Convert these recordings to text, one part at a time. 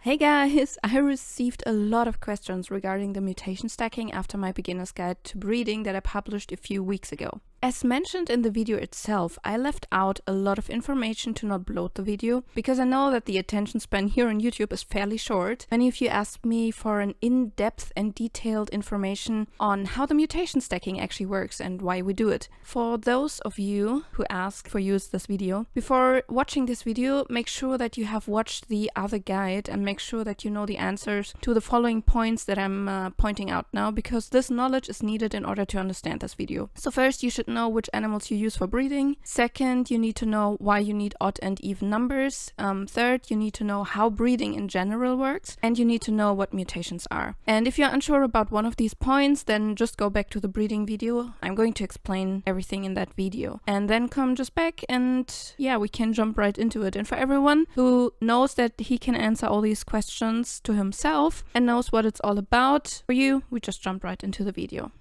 Hey guys, I received a lot of questions regarding the mutation stacking after my beginner's guide to breeding that I published a few weeks ago. As mentioned in the video itself, I left out a lot of information to not bloat the video, because I know that the attention span here on YouTube is fairly short. Many of you asked me for an in-depth and detailed information on how the mutation stacking actually works and why we do it. For those of you who asked for use this video, before watching this video, make sure that you have watched the other guide and make sure that you know the answers to the following points that I'm pointing out now, because this knowledge is needed in order to understand this video. So first, you should know which animals you use for breeding. Second, you need to know why you need odd and even numbers. Third, you need to know how breeding in general works, and you need to know what mutations are. And if you're unsure about one of these points, then just go back to the breeding video. I'm going to explain everything in that video. And then come just back and yeah, we can jump right into it. And for everyone who knows that he can answer all these questions to himself and knows what it's all about, for you, we just jump right into the video.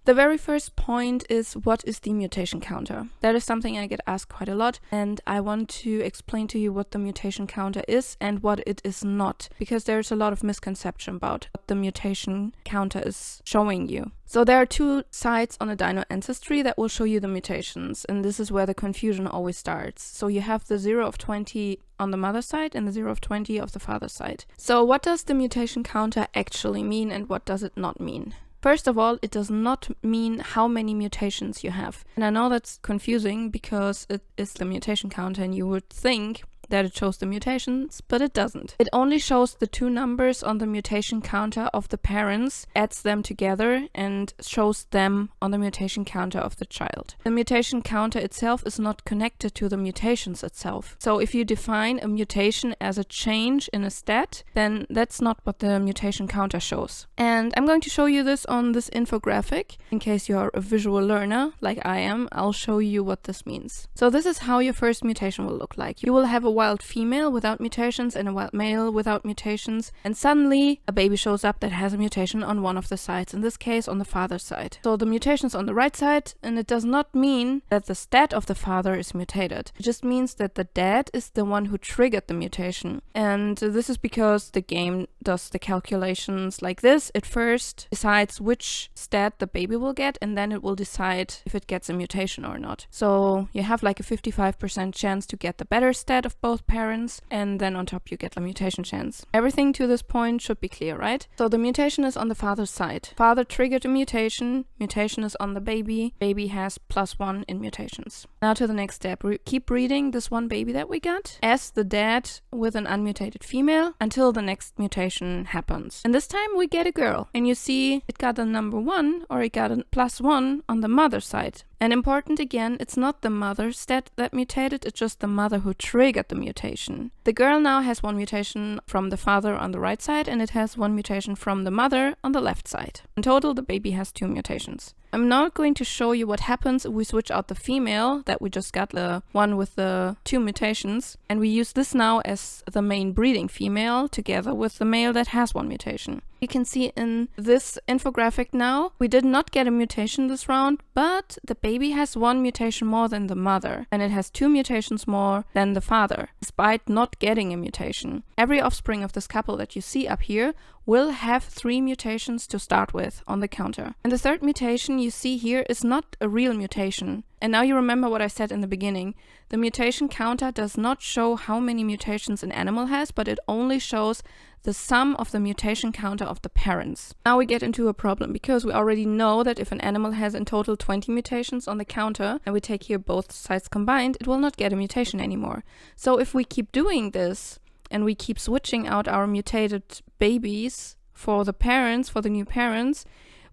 The very first point is, what is the mutation counter? That is something I get asked quite a lot, and I want to explain to you what the mutation counter is and what it is not, because there's a lot of misconception about what the mutation counter is showing you. So there are two sides on a dino ancestry that will show you the mutations, and this is where the confusion always starts. So you have the 0 of 20 on the mother side and the 0 of 20 of the father side. So what does the mutation counter actually mean, and what does it not mean? First of all, it does not mean how many mutations you have. And I know that's confusing because it is the mutation counter and you would think that it shows the mutations, but it doesn't. It only shows the two numbers on the mutation counter of the parents, adds them together and shows them on the mutation counter of the child. The mutation counter itself is not connected to the mutations itself. So if you define a mutation as a change in a stat, then that's not what the mutation counter shows. And I'm going to show you this on this infographic. In case you're a visual learner like I am, I'll show you what this means. So this is how your first mutation will look like. You will have a wild female without mutations and a wild male without mutations, and suddenly a baby shows up that has a mutation on one of the sides, in this case on the father's side. So the mutation is on the right side, and it does not mean that the stat of the father is mutated. It just means that the dad is the one who triggered the mutation. And this is because the game does the calculations like this. It first decides which stat the baby will get, and then it will decide if it gets a mutation or not. So you have like a 55% chance to get the better stat of both parents, and then on top you get the mutation chance. Everything to this point should be clear, right? So the mutation is on the father's side. Father triggered a mutation, mutation is on the baby, baby has +1 in mutations. Now to the next step. Keep breeding this one baby that we got as the dad with an unmutated female until the next mutation happens. And this time we get a girl, and you see it got a number 1 or it got a +1 on the mother's side. And important again, it's not the mother stat that mutated, it's just the mother who triggered the mutation. The girl now has one mutation from the father on the right side, and it has one mutation from the mother on the left side. In total, the baby has 2 mutations. I'm now going to show you what happens if we switch out the female that we just got, the one with the 2 mutations, and we use this now as the main breeding female together with the male that has 1 mutation. You can see in this infographic now, we did not get a mutation this round, but the baby has 1 mutation more than the mother, and it has 2 mutations more than the father, despite not getting a mutation. Every offspring of this couple that you see up here will have 3 mutations to start with on the counter. And the third mutation you see here is not a real mutation. And now you remember what I said in the beginning. The mutation counter does not show how many mutations an animal has, but it only shows the sum of the mutation counter of the parents. Now we get into a problem, because we already know that if an animal has in total 20 mutations on the counter, and we take here both sides combined, it will not get a mutation anymore. So if we keep doing this, and we keep switching out our mutated babies for the parents, for the new parents,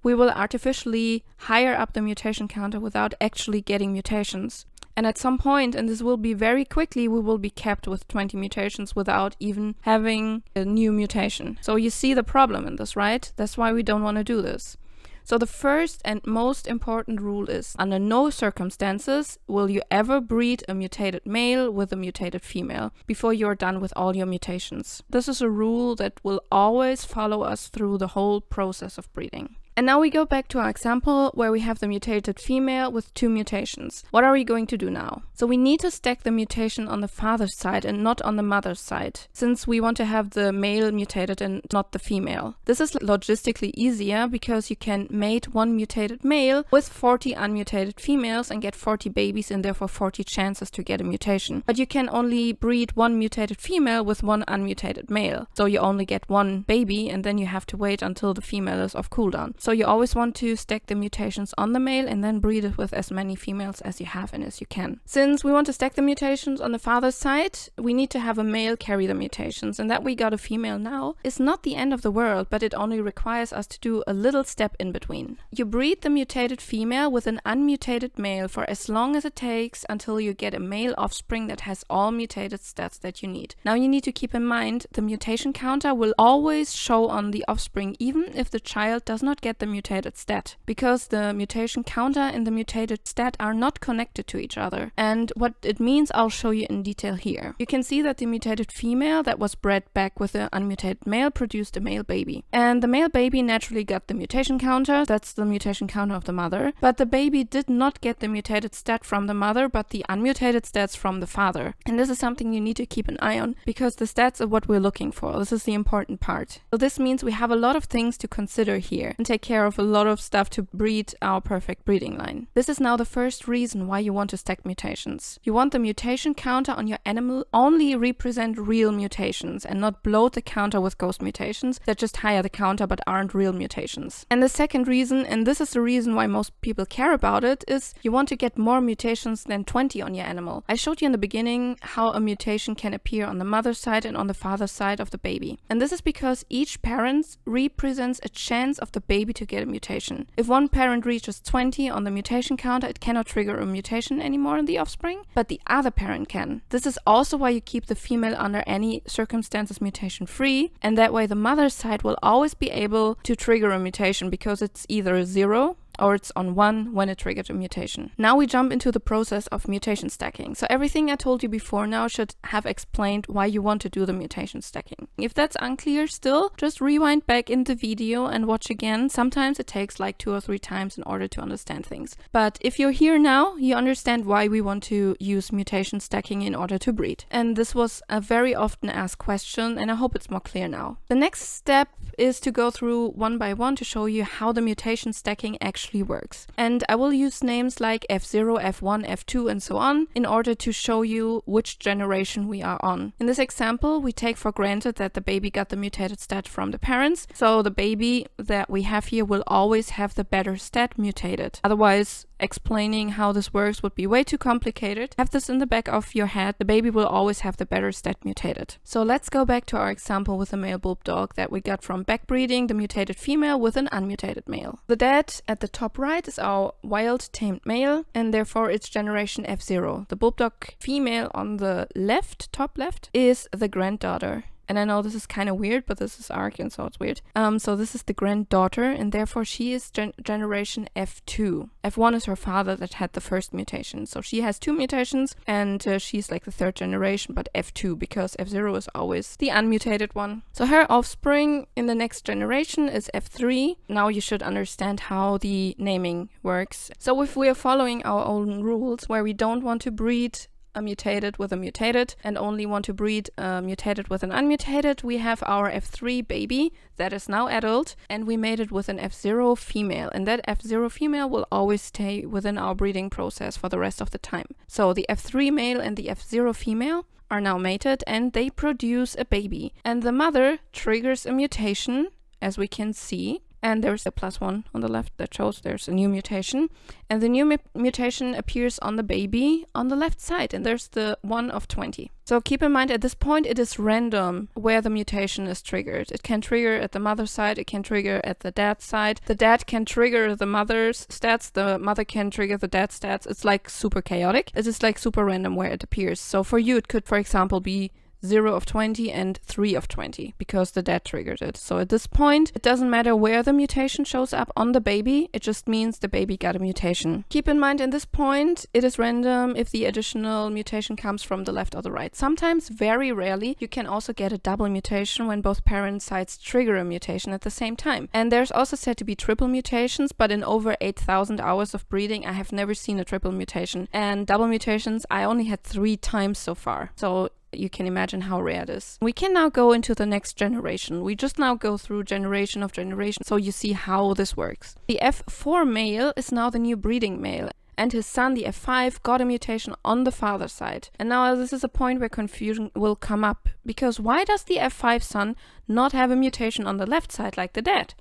we will artificially higher up the mutation counter without actually getting mutations. And at some point, and this will be very quickly, we will be capped with 20 mutations without even having a new mutation. So you see the problem in this, right? That's why we don't want to do this. So the first and most important rule is, under no circumstances will you ever breed a mutated male with a mutated female before you're done with all your mutations. This is a rule that will always follow us through the whole process of breeding. And now we go back to our example where we have the mutated female with 2 mutations. What are we going to do now? So we need to stack the mutation on the father's side and not on the mother's side, since we want to have the male mutated and not the female. This is logistically easier because you can mate one mutated male with 40 unmutated females and get 40 babies and therefore 40 chances to get a mutation. But you can only breed one mutated female with one unmutated male. So you only get one baby and then you have to wait until the female is off cooldown. So you always want to stack the mutations on the male and then breed it with as many females as you have and as you can. Since we want to stack the mutations on the father's side, we need to have a male carry the mutations, and that we got a female now is not the end of the world, but it only requires us to do a little step in between. You breed the mutated female with an unmutated male for as long as it takes until you get a male offspring that has all mutated stats that you need. Now you need to keep in mind the mutation counter will always show on the offspring even if the child does not get the mutated stat, because the mutation counter and the mutated stat are not connected to each other. And what it means I'll show you in detail here. You can see that the mutated female that was bred back with the unmutated male produced a male baby. And the male baby naturally got the mutation counter, that's the mutation counter of the mother, but the baby did not get the mutated stat from the mother, but the unmutated stats from the father. And this is something you need to keep an eye on, because the stats are what we're looking for. This is the important part. So this means we have a lot of things to consider here and take care of a lot of stuff to breed our perfect breeding line. This is now the first reason why you want to stack mutations. You want the mutation counter on your animal only represent real mutations and not bloat the counter with ghost mutations that just higher the counter but aren't real mutations. And the second reason, and this is the reason why most people care about it, is you want to get more mutations than 20 on your animal. I showed you in the beginning how a mutation can appear on the mother's side and on the father's side of the baby. And this is because each parent represents a chance of the baby to get a mutation. If one parent reaches 20 on the mutation counter, it cannot trigger a mutation anymore in the offspring, but the other parent can. This is also why you keep the female under any circumstances mutation free, and that way the mother's side will always be able to trigger a mutation because it's either a 0 or it's on 1 when it triggered a mutation. Now we jump into the process of mutation stacking. So everything I told you before now should have explained why you want to do the mutation stacking. If that's unclear still, just rewind back in the video and watch again. Sometimes it takes like 2 or 3 times in order to understand things. But if you're here now, you understand why we want to use mutation stacking in order to breed. And this was a very often asked question, and I hope it's more clear now. The next step is to go through one by one to show you how the mutation stacking actually works. And I will use names like F0, F1, F2 and so on in order to show you which generation we are on. In this example, we take for granted that the baby got the mutated stat from the parents, so the baby that we have here will always have the better stat mutated. Otherwise, explaining how this works would be way too complicated. Have this in the back of your head, the baby will always have the better stat mutated. So let's go back to our example with the male bulldog that we got from backbreeding the mutated female with an unmutated male. The dad at the top right is our wild tamed male, and therefore it's generation F0. The bulldog female on the left, top left, is the granddaughter. And I know this is kind of weird, but this is ARK, and so it's weird. So this is the granddaughter, and therefore she is generation F2. F1 is her father that had the first mutation. So she has 2 mutations, and she's like the 3rd generation, but F2, because F0 is always the unmutated one. So her offspring in the next generation is F3. Now you should understand how the naming works. So if we are following our own rules, where we don't want to breed a mutated with a mutated and only want to breed a mutated with an unmutated, we have our F3 baby that is now adult, and we made it with an F0 female, and that F0 female will always stay within our breeding process for the rest of the time. So the F3 male and the F0 female are now mated and they produce a baby, and the mother triggers a mutation, as we can see. And there's a +1 on the left that shows there's a new mutation. And the new mutation appears on the baby on the left side. And there's the 1 of 20. So keep in mind at this point it is random where the mutation is triggered. It can trigger at the mother's side. It can trigger at the dad's side. The dad can trigger the mother's stats. The mother can trigger the dad's stats. It's like super chaotic. It is like super random where it appears. So for you it could, for example, be 0 of 20 and 3 of 20 because the dad triggered it. So at this point, it doesn't matter where the mutation shows up on the baby, it just means the baby got a mutation. Keep in mind, in this point, it is random if the additional mutation comes from the left or the right. Sometimes, very rarely, you can also get a double mutation when both parent sides trigger a mutation at the same time. And there's also said to be triple mutations, but in over 8,000 hours of breeding, I have never seen a triple mutation. And double mutations, I only had 3 times so far. So you can imagine how rare it is. We can now go into the next generation. We just now go through generation of generation, so you see how this works. The F4 male is now the new breeding male, and his son, the F5, got a mutation on the father's side. And now this is a point where confusion will come up, because why does the F5 son not have a mutation on the left side like the dad?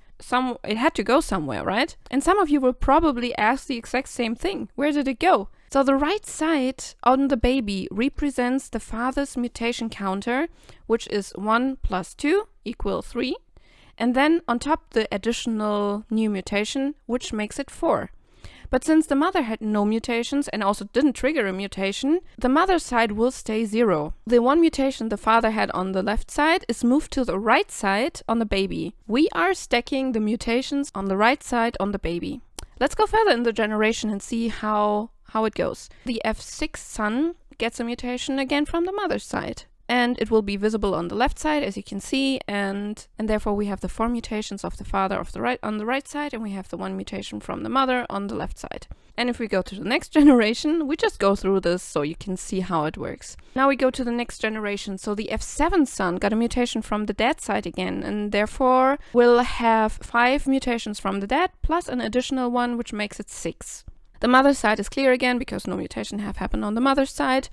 It had to go somewhere, right? And some of you will probably ask the exact same thing. Where did it go? So the right side on the baby represents the father's mutation counter, which is 1 plus 2 equals 3. And then on top the additional new mutation, which makes it 4. But since the mother had no mutations and also didn't trigger a mutation, the mother's side will stay 0. The one mutation the father had on the left side is moved to the right side on the baby. We are stacking the mutations on the right side on the baby. Let's go further in the generation and see how it goes. The F6 son gets a mutation again from the mother's side. And it will be visible on the left side, as you can see, and therefore we have the 4 mutations of the father on the right side, and we have the 1 mutation from the mother on the left side. And if we go to the next generation, we just go through this so you can see how it works. Now we go to the next generation. So the F7 son got a mutation from the dad's side again, and therefore will have 5 mutations from the dad plus an additional one, which makes it 6. The mother's side is clear again because no mutation have happened on the mother's side.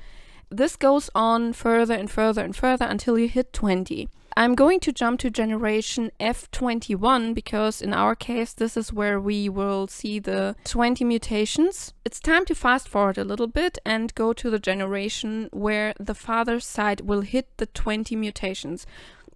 This goes on further and further and further until you hit 20. I'm going to jump to generation F21 because in our case this is where we will see the 20 mutations. It's time to fast forward a little bit and go to the generation where the father's side will hit the 20 mutations.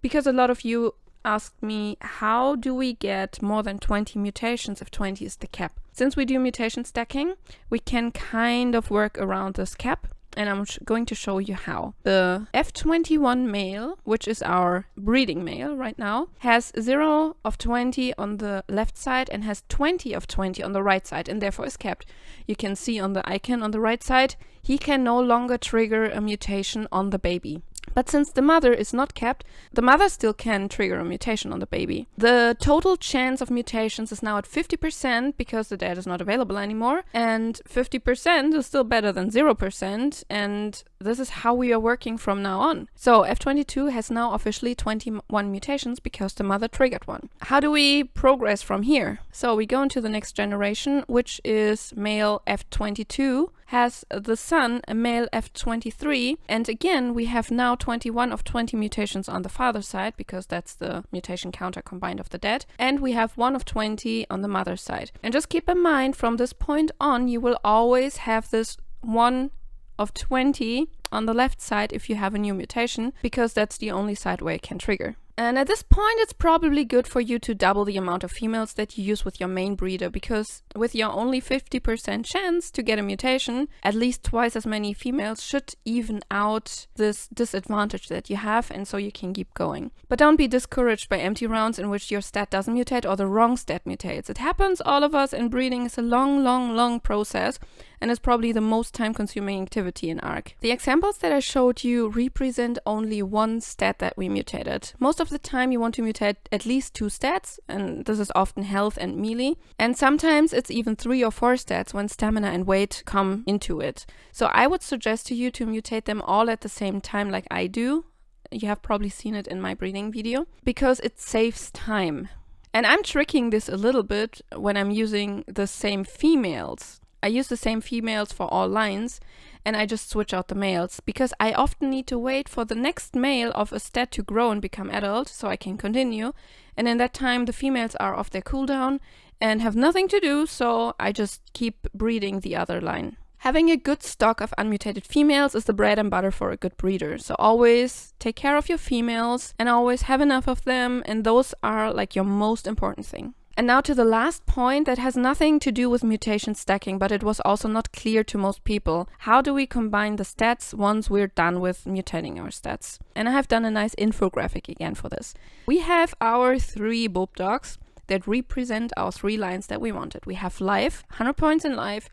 Because a lot of you asked me, how do we get more than 20 mutations if 20 is the cap? Since we do mutation stacking, we can kind of work around this cap. And I'm going to show you how. The F21 male, which is our breeding male right now, has 0 of 20 on the left side and has 20 of 20 on the right side, and therefore is capped. You can see on the icon on the right side, he can no longer trigger a mutation on the baby. But since the mother is not capped, the mother still can trigger a mutation on the baby. The total chance of mutations is now at 50% because the dad is not available anymore. And 50% is still better than 0%. And this is how we are working from now on. So F22 has now officially 21 mutations because the mother triggered one. How do we progress from here? So we go into the next generation, which is male F22. Has the son, a male F23, and again we have now 21 of 20 mutations on the father's side because that's the mutation counter combined of the dad, and we have 1 of 20 on the mother's side. And just keep in mind, from this point on you will always have this 1 of 20 on the left side if you have a new mutation, because that's the only side where it can trigger. And at this point, it's probably good for you to double the amount of females that you use with your main breeder, because with your only 50% chance to get a mutation, at least twice as many females should even out this disadvantage that you have, and so you can keep going. But don't be discouraged by empty rounds in which your stat doesn't mutate or the wrong stat mutates. It happens, all of us, and breeding is a long process, and is probably the most time-consuming activity in ARK. The examples that I showed you represent only one stat that we mutated. Most of the time you want to mutate at least 2 stats, and this is often health and melee, and sometimes it's even 3 or 4 stats when stamina and weight come into it. So I would suggest to you to mutate them all at the same time like I do. You have probably seen it in my breeding video, because it saves time. And I'm tricking this a little bit when I'm using the same females. I use the same females for all lines, and I just switch out the males, because I often need to wait for the next male of a stat to grow and become adult so I can continue, and in that time the females are off their cooldown and have nothing to do, so I just keep breeding the other line. Having a good stock of unmutated females is the bread and butter for a good breeder, so always take care of your females and always have enough of them, and those are like your most important thing. And now to the last point that has nothing to do with mutation stacking, but it was also not clear to most people. How do we combine the stats once we're done with mutating our stats? And I have done a nice infographic again for this. We have our 3 bulb dogs that represent our 3 lines that we wanted. We have life, 100 points in life,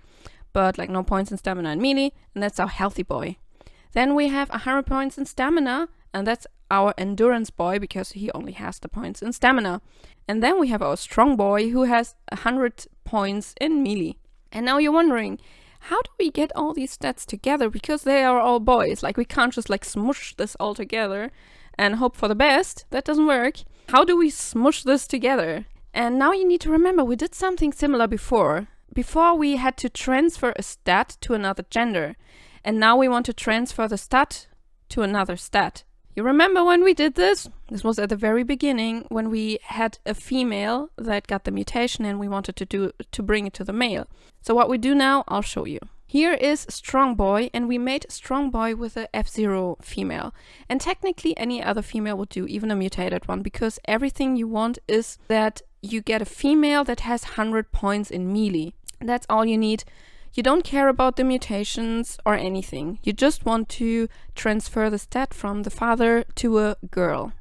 but like no points in stamina and melee, and that's our healthy boy. Then we have 100 points in stamina, and that's our endurance boy because he only has the points in stamina. And then we have our strong boy who has 100 points in melee. And now you're wondering, how do we get all these stats together? Because they are all boys. Like we can't just like smush this all together and hope for the best. That doesn't work. How do we smush this together? And now you need to remember we did something similar before. Before we had to transfer a stat to another gender. And now we want to transfer the stat to another stat. You remember when we did this? This was at the very beginning when we had a female that got the mutation and we wanted to bring it to the male. So what we do now, I'll show you. Here is Strong Boy, and we made Strong Boy with a F0 female. And technically any other female would do, even a mutated one, because everything you want is that you get a female that has 100 points in melee. That's all you need. You don't care about the mutations or anything. You just want to transfer the stat from the father to a girl.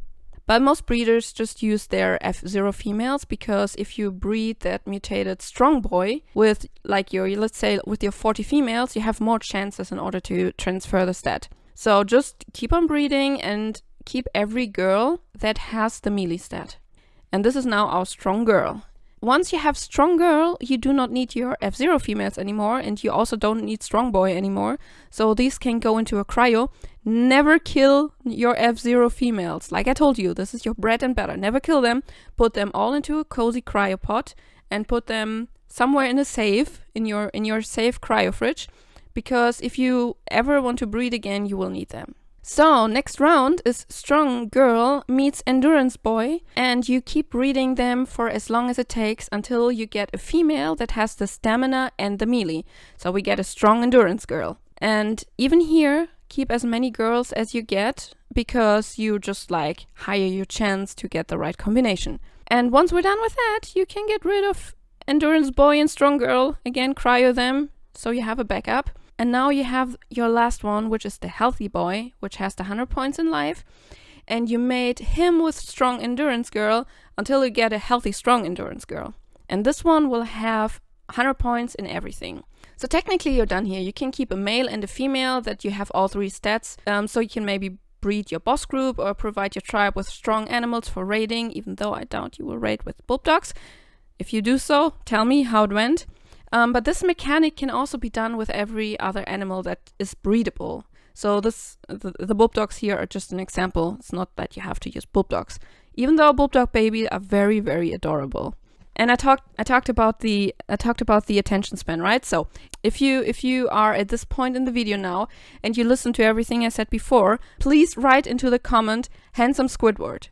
But most breeders just use their F0 females because if you breed that mutated strong boy with like your, let's say with your 40 females, you have more chances in order to transfer the stat. So just keep on breeding and keep every girl that has the melee stat. And this is now our strong girl. Once you have strong girl, you do not need your F0 females anymore, and you also don't need strong boy anymore. So these can go into a cryo. Never kill your F0 females. Like I told you, this is your bread and butter. Never kill them. Put them all into a cozy cryopod and put them somewhere in a safe, in your safe cryo fridge, because if you ever want to breed again, you will need them. So next round is Strong Girl meets Endurance Boy, and you keep breeding them for as long as it takes until you get a female that has the stamina and the melee. So we get a Strong Endurance Girl. And even here, keep as many girls as you get because you just like higher your chance to get the right combination. And once we're done with that, you can get rid of Endurance Boy and Strong Girl. Again, cryo them so you have a backup. And now you have your last one, which is the Healthy Boy, which has the 100 points in life. And you made him with Strong Endurance Girl until you get a Healthy Strong Endurance Girl. And this one will have 100 points in everything. So technically you're done here. You can keep a male and a female that you have all 3 stats. So you can maybe breed your boss group or provide your tribe with strong animals for raiding, even though I doubt you will raid with bulb dogs. If you do so, tell me how it went. But this mechanic can also be done with every other animal that is breedable. So the bulb dogs here are just an example. It's not that you have to use bulb dogs, even though bulb dog babies are very, very adorable. And I talked about the attention span, right? So if you are at this point in the video now and you listen to everything I said before, please write into the comment handsome Squidward.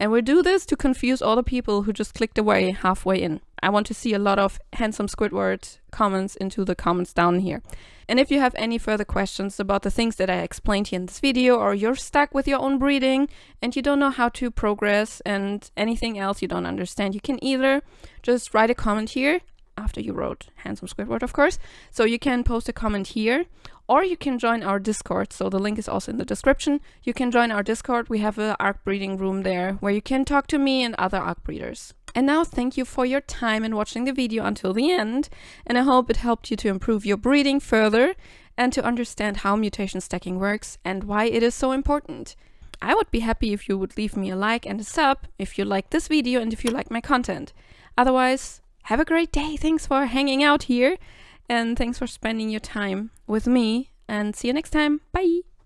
And we do this to confuse all the people who just clicked away halfway in. I want to see a lot of handsome Squidward comments into the comments down here. And if you have any further questions about the things that I explained here in this video, or you're stuck with your own breeding and you don't know how to progress and anything else you don't understand, you can either just write a comment here, after you wrote handsome Squidward, of course. So you can post a comment here, or you can join our Discord. So the link is also in the description. You can join our Discord. We have an ARK breeding room there where you can talk to me and other ARK breeders. And now thank you for your time and watching the video until the end. And I hope it helped you to improve your breeding further and to understand how mutation stacking works and why it is so important. I would be happy if you would leave me a like and a sub if you like this video and if you like my content. Otherwise, have a great day. Thanks for hanging out here and thanks for spending your time with me, and see you next time. Bye!